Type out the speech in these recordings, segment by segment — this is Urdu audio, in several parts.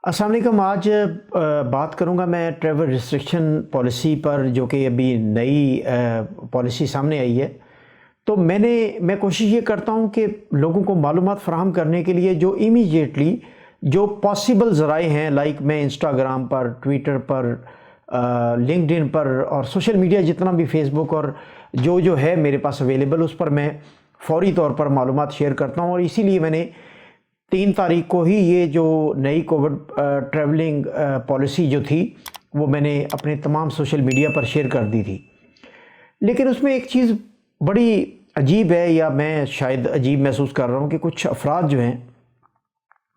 السلام علیکم۔ آج بات کروں گا میں ٹریول ریسٹرکشن پالیسی پر، جو کہ ابھی نئی پالیسی سامنے آئی ہے۔ تو میں کوشش یہ کرتا ہوں کہ لوگوں کو معلومات فراہم کرنے کے لیے جو امیجیٹلی جو پاسبل ذرائع ہیں، لائک میں انسٹاگرام پر، ٹویٹر پر، لنکڈ ان پر اور سوشل میڈیا جتنا بھی، فیس بک اور جو ہے میرے پاس اویلیبل، اس پر میں فوری طور پر معلومات شیئر کرتا ہوں۔ اور اسی لیے میں نے 3 تاریخ کو ہی یہ جو نئی کووڈ ٹریولنگ پالیسی جو تھی وہ میں نے اپنے تمام سوشل میڈیا پر شیئر کر دی تھی۔ لیکن اس میں ایک چیز بڑی عجیب ہے، یا میں شاید عجیب محسوس کر رہا ہوں، کہ کچھ افراد جو ہیں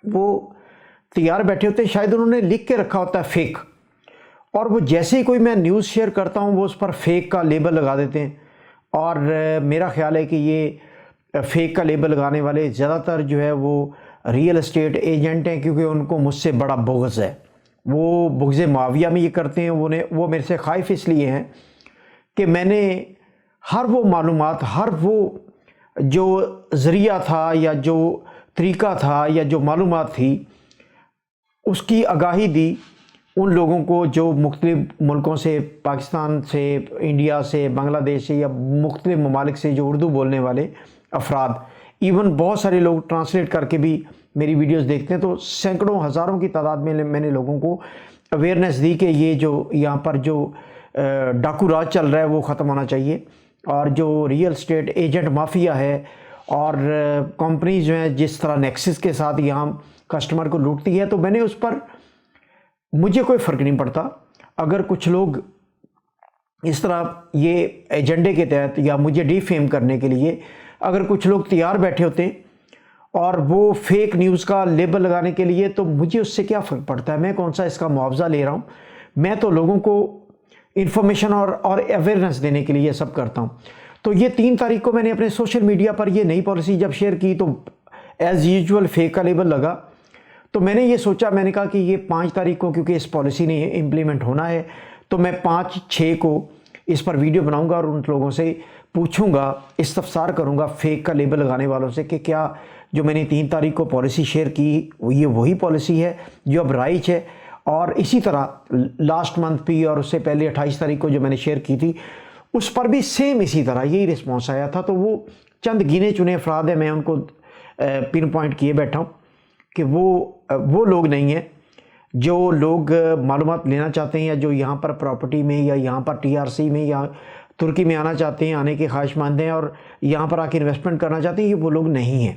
وہ تیار بیٹھے ہوتے ہیں، شاید انہوں نے لکھ کے رکھا ہوتا ہے فیک، اور وہ جیسے ہی کوئی میں نیوز شیئر کرتا ہوں وہ اس پر فیک کا لیبل لگا دیتے ہیں۔ اور میرا خیال ہے کہ یہ فیک کا لیبل لگانے والے زیادہ تر جو ہے وہ ریئل اسٹیٹ ایجنٹ ہیں، کیونکہ ان کو مجھ سے بڑا بغض ہے۔ وہ بغض معاویہ میں یہ کرتے ہیں، وہ میرے سے خائف اس لیے ہیں کہ میں نے ہر وہ معلومات، ہر وہ جو ذریعہ تھا یا جو طریقہ تھا یا جو معلومات تھی، اس کی آگاہی دی ان لوگوں کو جو مختلف ملکوں سے، پاکستان سے، انڈیا سے، بنگلہ دیش سے، یا مختلف ممالک سے جو اردو بولنے والے افراد، ایون بہت سارے لوگ ٹرانسلیٹ کر کے بھی میری ویڈیوز دیکھتے ہیں۔ تو سینکڑوں، ہزاروں کی تعداد میں نے لوگوں کو اویئرنیس دی کہ یہ جو یہاں پر جو ڈاکو راج چل رہا ہے وہ ختم ہونا چاہیے، اور جو ریئل اسٹیٹ ایجنٹ مافیا ہے اور کمپنیز جو ہیں جس طرح نیکسس کے ساتھ یہاں کسٹمر کو لوٹتی ہے، تو میں نے اس پر، مجھے کوئی فرق نہیں پڑتا اگر کچھ لوگ اس طرح یہ ایجنڈے کے تحت یا مجھے ڈی فیم کرنے کے لیے اگر کچھ لوگ تیار بیٹھے ہوتے اور وہ فیک نیوز کا لیبل لگانے کے لیے، تو مجھے اس سے کیا فرق پڑتا ہے؟ میں کون سا اس کا معاوضہ لے رہا ہوں؟ میں تو لوگوں کو انفارمیشن اور اویئرنیس دینے کے لیے یہ سب کرتا ہوں۔ تو یہ 3 تاریخ کو میں نے اپنے سوشل میڈیا پر یہ نئی پالیسی جب شیئر کی تو ایز یوزول فیک کا لیبل لگا۔ تو میں نے یہ سوچا، میں نے کہا کہ یہ 5 تاریخ کو کیونکہ اس پالیسی نے امپلیمنٹ ہونا ہے، تو میں 5-6 کو اس پر ویڈیو بناؤں گا اور ان لوگوں سے پوچھوں گا، استفسار کروں گا فیک کا لیبل لگانے والوں سے، کہ کیا جو میں نے 3 تاریخ کو پالیسی شیئر کی یہ وہی پالیسی ہے جو اب رائج ہے۔ اور اسی طرح لاسٹ منتھ بھی، اور اس سے پہلے 28 تاریخ کو جو میں نے شیئر کی تھی، اس پر بھی سیم اسی طرح یہی رسپانس آیا تھا۔ تو وہ چند گنے چنے افراد ہیں، میں ان کو پن پوائنٹ کیے بیٹھا ہوں کہ وہ لوگ نہیں ہیں جو لوگ معلومات لینا چاہتے ہیں، یا جو یہاں پر پراپرٹی میں یا یہاں پر TRC میں یا ترکی میں آنا چاہتے ہیں، آنے کے خواہش مند ہیں اور یہاں پر آ کے انویسٹمنٹ کرنا چاہتے ہیں، یہ وہ لوگ نہیں ہیں۔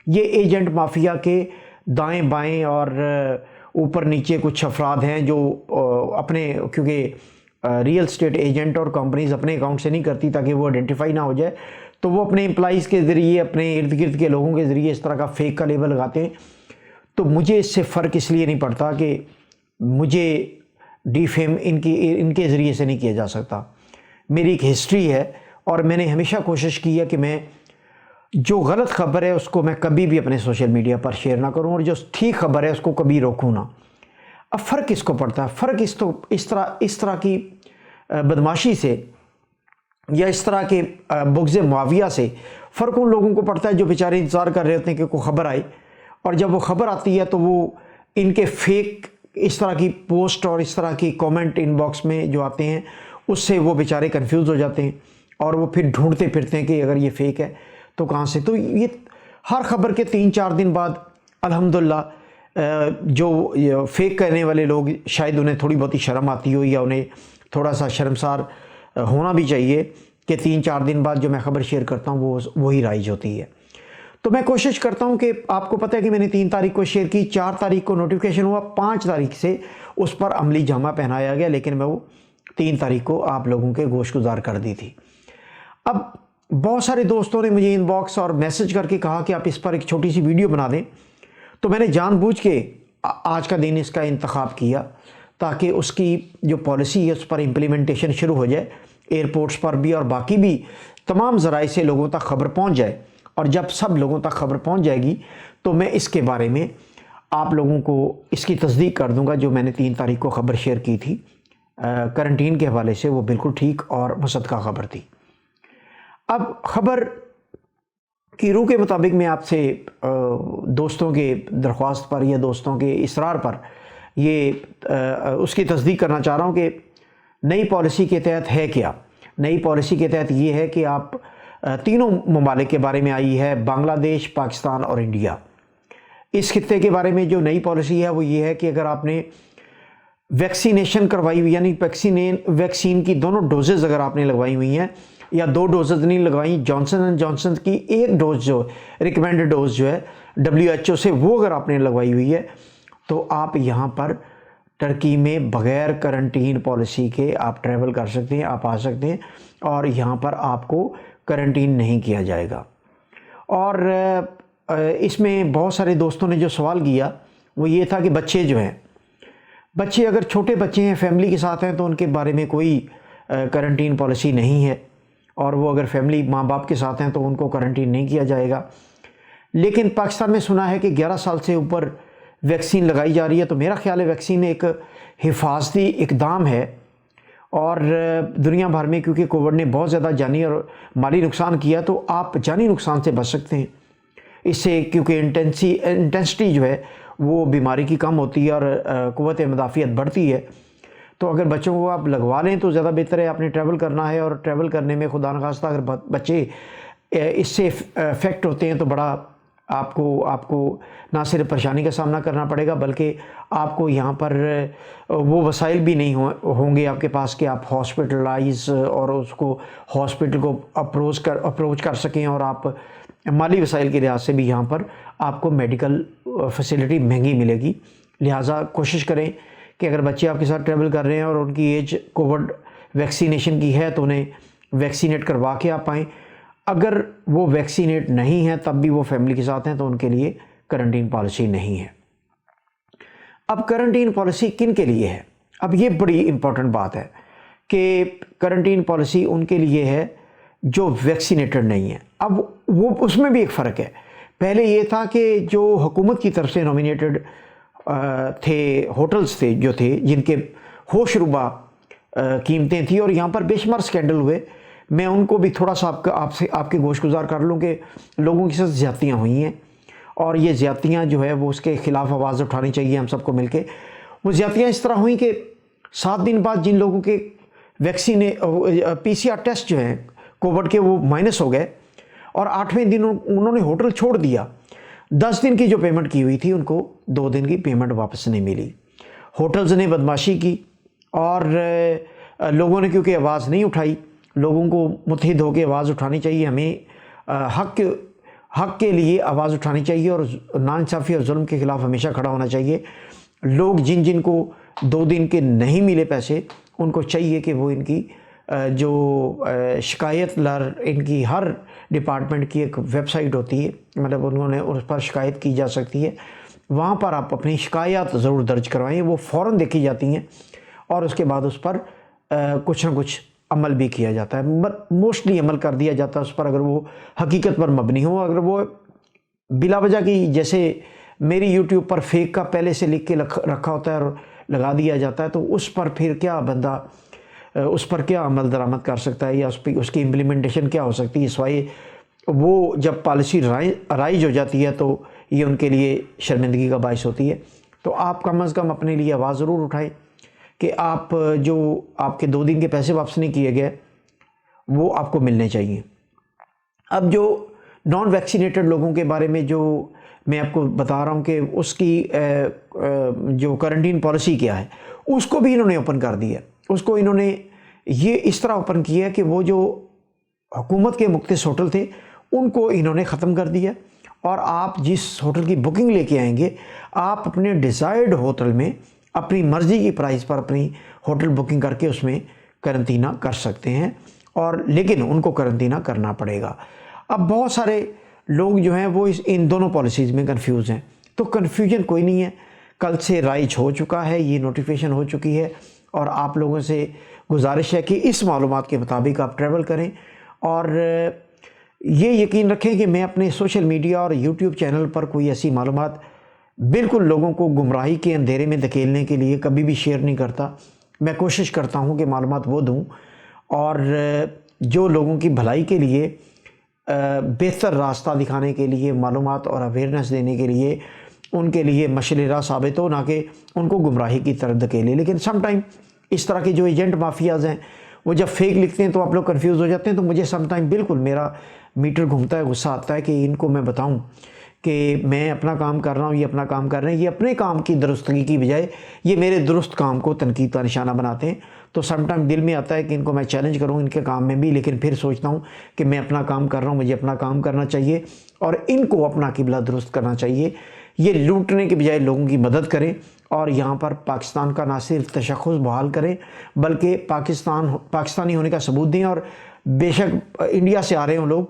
یہ ایجنٹ مافیا کے دائیں بائیں اور اوپر نیچے کچھ افراد ہیں جو اپنے، کیونکہ ریئل اسٹیٹ ایجنٹ اور کمپنیز اپنے اکاؤنٹ سے نہیں کرتی تاکہ وہ آئیڈینٹیفائی نہ ہو جائے، تو وہ اپنے امپلائیز کے ذریعے، اپنے ارد گرد کے لوگوں کے ذریعے اس طرح کا فیک کا لیبل لگاتے ہیں۔ تو مجھے اس سے فرق اس لیے نہیں پڑتا کہ مجھے ڈی فیم ان کے ذریعے سے نہیں کیا جا سکتا۔ میری ایک ہسٹری ہے اور میں نے ہمیشہ کوشش کی ہے کہ میں جو غلط خبر ہے اس کو میں کبھی بھی اپنے سوشل میڈیا پر شیئر نہ کروں، اور جو ٹھیک خبر ہے اس کو کبھی روکوں نہ۔ اب فرق کس کو پڑتا ہے؟ فرق اس طرح کی بدماشی سے یا اس طرح کے بغض معاویہ سے فرق ان لوگوں کو پڑتا ہے جو بیچارے انتظار کر رہے ہوتے ہیں کہ کوئی خبر آئے، اور جب وہ خبر آتی ہے تو وہ ان کے فیک اس طرح کی پوسٹ اور اس طرح کی کامنٹ ان باکس میں جو آتے ہیں اس سے وہ بیچارے کنفیوز ہو جاتے ہیں، اور وہ پھر ڈھونڈتے پھرتے ہیں کہ اگر یہ فیک ہے تو کہاں سے۔ تو یہ ہر خبر کے 3-4 دن بعد الحمدللہ جو فیک کرنے والے لوگ، شاید انہیں تھوڑی بہت شرم آتی ہو یا انہیں تھوڑا سا شرمسار ہونا بھی چاہیے کہ 3-4 دن بعد جو میں خبر شیئر کرتا ہوں وہی رائج ہوتی ہے۔ تو میں کوشش کرتا ہوں کہ آپ کو پتہ ہے کہ میں نے 3 تاریخ کو شیئر کی، 4 تاریخ کو نوٹیفیکیشن ہوا، 5 تاریخ سے اس پر عملی جامہ پہنایا گیا، لیکن میں وہ 3 تاریخ کو آپ لوگوں کے گوش گزار کر دی تھی۔ اب بہت سارے دوستوں نے مجھے ان باکس اور میسج کر کے کہا کہ آپ اس پر ایک چھوٹی سی ویڈیو بنا دیں، تو میں نے جان بوجھ کے آج کا دن اس کا انتخاب کیا تاکہ اس کی جو پالیسی ہے اس پر امپلیمنٹیشن شروع ہو جائے، ایئرپورٹس پر بھی اور باقی بھی تمام ذرائع سے لوگوں تک خبر پہنچ جائے۔ اور جب سب لوگوں تک خبر پہنچ جائے گی تو میں اس کے بارے میں آپ لوگوں کو اس کی تصدیق کر دوں گا۔ جو میں نے 3 تاریخ کو خبر شیئر کی تھی کرنٹین کے حوالے سے، وہ بالکل ٹھیک اور مصدقہ خبر تھی۔ اب خبر کی روح کے مطابق میں آپ سے دوستوں کے درخواست پر یا دوستوں کے اصرار پر یہ اس کی تصدیق کرنا چاہ رہا ہوں کہ نئی پالیسی کے تحت ہے کیا۔ نئی پالیسی کے تحت یہ ہے کہ آپ تینوں ممالک کے بارے میں آئی ہے، بنگلہ دیش، پاکستان اور انڈیا۔ اس خطے کے بارے میں جو نئی پالیسی ہے وہ یہ ہے کہ اگر آپ نے ویکسینیشن کروائی ہوئی، یعنی ویکسین کی دونوں ڈوزز اگر آپ نے لگوائی ہوئی ہیں، یا 2 ڈوزز نہیں لگوائیں، جانسن اینڈ جانسن کی 1 ڈوز جو ریکمینڈڈ ڈوز جو ہے WHO سے، وہ اگر آپ نے لگوائی ہوئی ہے تو آپ یہاں پر ترکی میں بغیر کرنٹین پالیسی کے آپ ٹریول کر سکتے ہیں، آپ آ سکتے ہیں، اور یہاں پر آپ کو کرنٹین نہیں کیا جائے گا۔ اور اس میں بہت سارے دوستوں نے جو سوال کیا وہ یہ تھا کہ بچے جو ہیں، بچے اگر چھوٹے بچے ہیں، فیملی کے ساتھ ہیں، تو ان کے بارے میں کوئی کرنٹین پالیسی نہیں ہے، اور وہ اگر فیملی ماں باپ کے ساتھ ہیں تو ان کو کرنٹین نہیں کیا جائے گا۔ لیکن پاکستان میں سنا ہے کہ 11 سال سے اوپر ویکسین لگائی جا رہی ہے، تو میرا خیال ہے ویکسین ایک حفاظتی اقدام ہے، اور دنیا بھر میں کیونکہ کووڈ نے بہت زیادہ جانی اور مالی نقصان کیا، تو آپ جانی نقصان سے بچ سکتے ہیں اس سے، کیونکہ انٹینسٹی جو ہے وہ بیماری کی کم ہوتی ہے اور قوت مدافعت بڑھتی ہے۔ تو اگر بچوں کو آپ لگوا لیں تو زیادہ بہتر ہے۔ آپ نے ٹریول کرنا ہے، اور ٹریول کرنے میں خدا نخواستہ اگر بچے اس سے افیکٹ ہوتے ہیں تو بڑا آپ کو نہ صرف پریشانی کا سامنا کرنا پڑے گا، بلکہ آپ کو یہاں پر وہ وسائل بھی نہیں ہوں گے آپ کے پاس کہ آپ ہاسپٹلائز اور اس کو ہاسپٹل کو اپروچ کر سکیں، اور آپ مالی وسائل کے لحاظ سے بھی یہاں پر آپ کو میڈیکل فیسلٹی مہنگی ملے گی۔ لہٰذا کوشش کریں کہ اگر بچے آپ کے ساتھ ٹریول کر رہے ہیں اور ان کی ایج کووڈ ویکسینیشن کی ہے تو انہیں ویکسینیٹ کروا کے آپ آئیں۔ اگر وہ ویکسینیٹ نہیں ہیں تب بھی وہ فیملی کے ساتھ ہیں تو ان کے لیے کرنٹین پالیسی نہیں ہے۔ اب کرنٹین پالیسی کن کے لیے ہے؟ اب یہ بڑی امپورٹنٹ بات ہے کہ کرنٹین پالیسی ان کے لیے ہے جو ویکسینیٹڈ نہیں ہیں۔ اب وہ اس میں بھی ایک فرق ہے۔ پہلے یہ تھا کہ جو حکومت کی طرف سے نومینیٹڈ تھے، ہوٹلز تھے جو تھے جن کے ہوش ربا قیمتیں تھیں، اور یہاں پر بے شمار سکینڈل ہوئے، میں ان کو بھی تھوڑا سا آپ کے گوش گزار کر لوں کہ لوگوں کے ساتھ زیادتیاں ہوئی ہیں، اور یہ زیادتیاں جو ہے وہ اس کے خلاف آواز اٹھانی چاہیے ہم سب کو مل کے۔ وہ زیادتیاں اس طرح ہوئیں کہ 7 دن بعد جن لوگوں کے PCR ٹیسٹ جو ہیں کووڈ کے وہ مائنس ہو گئے، اور 8ویں دن انہوں نے ہوٹل چھوڑ دیا۔ 10 دن کی جو پیمنٹ کی ہوئی تھی ان کو 2 دن کی پیمنٹ واپس نہیں ملی۔ ہوٹلز نے بدماشی کی، اور لوگوں نے کیونکہ آواز نہیں اٹھائی، لوگوں کو متحد ہو کے آواز اٹھانی چاہیے، ہمیں حق کے لیے آواز اٹھانی چاہیے، اور ناانصافی اور ظلم کے خلاف ہمیشہ کھڑا ہونا چاہیے۔ لوگ جن کو 2 دن کے نہیں ملے پیسے، ان کو چاہیے کہ وہ ان کی جو شکایت ان کی ہر ڈپارٹمنٹ کی ایک ویب سائٹ ہوتی ہے، مطلب انہوں نے اس پر شکایت کی جا سکتی ہے، وہاں پر آپ اپنی شکایات ضرور درج کروائیں، وہ فوراً دیکھی جاتی ہیں، اور اس کے بعد اس پر کچھ نہ کچھ عمل بھی کیا جاتا ہے۔ موسٹلی عمل کر دیا جاتا ہے اس پر، اگر وہ حقیقت پر مبنی ہو۔ اگر وہ بلا وجہ کی، جیسے میری یوٹیوب پر فیک کا پہلے سے لکھ کے رکھا ہوتا ہے اور لگا دیا جاتا ہے، تو اس پر پھر کیا بندہ اس پر کیا عمل درآمد کر سکتا ہے، یا اس کی امپلیمنٹیشن کیا ہو سکتی ہے، سوائے وہ جب پالیسی رائج ہو جاتی ہے تو یہ ان کے لیے شرمندگی کا باعث ہوتی ہے۔ تو آپ کم از کم اپنے لیے آواز ضرور اٹھائیں کہ آپ جو آپ کے 2 دن کے پیسے واپس نہیں کیے گئے وہ آپ کو ملنے چاہیے۔ اب جو نان ویکسینیٹڈ لوگوں کے بارے میں جو میں آپ کو بتا رہا ہوں کہ اس کی جو کرنٹین پالیسی کیا ہے، اس کو بھی انہوں نے اوپن کر دیا۔ اس کو انہوں نے یہ اس طرح اوپن کیا کہ وہ جو حکومت کے مختص ہوٹل تھے ان کو انہوں نے ختم کر دیا، اور آپ جس ہوٹل کی بکنگ لے کے آئیں گے، آپ اپنے ڈیزائرڈ ہوٹل میں اپنی مرضی کی پرائز پر اپنی ہوٹل بکنگ کر کے اس میں کرنٹینہ کر سکتے ہیں، اور لیکن ان کو کرنٹینہ کرنا پڑے گا۔ اب بہت سارے لوگ جو ہیں وہ ان دونوں پالیسیز میں کنفیوز ہیں، تو کنفیوژن کوئی نہیں ہے، کل سے رائج ہو چکا ہے، یہ نوٹیفیکیشن ہو چکی ہے، اور آپ لوگوں سے گزارش ہے کہ اس معلومات کے مطابق آپ ٹریول کریں، اور یہ یقین رکھیں کہ میں اپنے سوشل میڈیا اور یوٹیوب چینل پر کوئی ایسی معلومات بالکل لوگوں کو گمراہی کے اندھیرے میں دھکیلنے کے لیے کبھی بھی شیئر نہیں کرتا۔ میں کوشش کرتا ہوں کہ معلومات وہ دوں، اور جو لوگوں کی بھلائی کے لیے بہتر راستہ دکھانے کے لیے، معلومات اور اویئرنیس دینے کے لیے ان کے لیے مشعل راہ ثابت ہو، نہ کہ ان کو گمراہی کی طرف دھکیلے۔ لیکن سم ٹائم اس طرح کے جو ایجنٹ مافیاز ہیں وہ جب فیک لکھتے ہیں تو آپ لوگ کنفیوز ہو جاتے ہیں، تو مجھے سم ٹائم بالکل میرا میٹر گھومتا ہے، غصہ آتا ہے کہ ان کو میں بتاؤں کہ میں اپنا کام کر رہا ہوں، یہ اپنا کام کر رہے ہیں، یہ اپنے کام کی درستگی کی بجائے یہ میرے درست کام کو تنقید کا نشانہ بناتے ہیں۔ تو سم ٹائم دل میں آتا ہے کہ ان کو میں چیلنج کروں ان کے کام میں بھی، لیکن پھر سوچتا ہوں کہ میں اپنا کام کر رہا ہوں، مجھے اپنا کام کرنا چاہیے اور ان کو اپنا قبلہ درست کرنا چاہیے۔ یہ لوٹنے کے بجائے لوگوں کی مدد کریں اور یہاں پر پاکستان کا نہ صرف تشخص بحال کریں بلکہ پاکستانی ہونے کا ثبوت دیں، اور بے شک انڈیا سے آ رہے ہوں لوگ،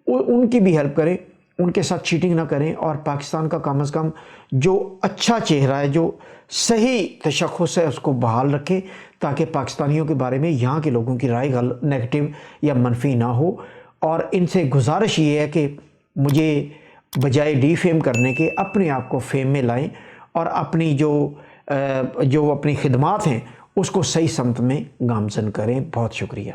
ان کی بھی ہیلپ کریں، ان کے ساتھ چیٹنگ نہ کریں، اور پاکستان کا کم از کم جو اچھا چہرہ ہے، جو صحیح تشخص ہے، اس کو بحال رکھیں تاکہ پاکستانیوں کے بارے میں یہاں کے لوگوں کی رائے نیگیٹو یا منفی نہ ہو۔ اور ان سے گزارش یہ ہے کہ مجھے بجائے ڈی فیم کرنے کے اپنے آپ کو فیم میں لائیں اور اپنی جو اپنی خدمات ہیں اس کو صحیح سمت میں گامزن کریں۔ بہت شکریہ۔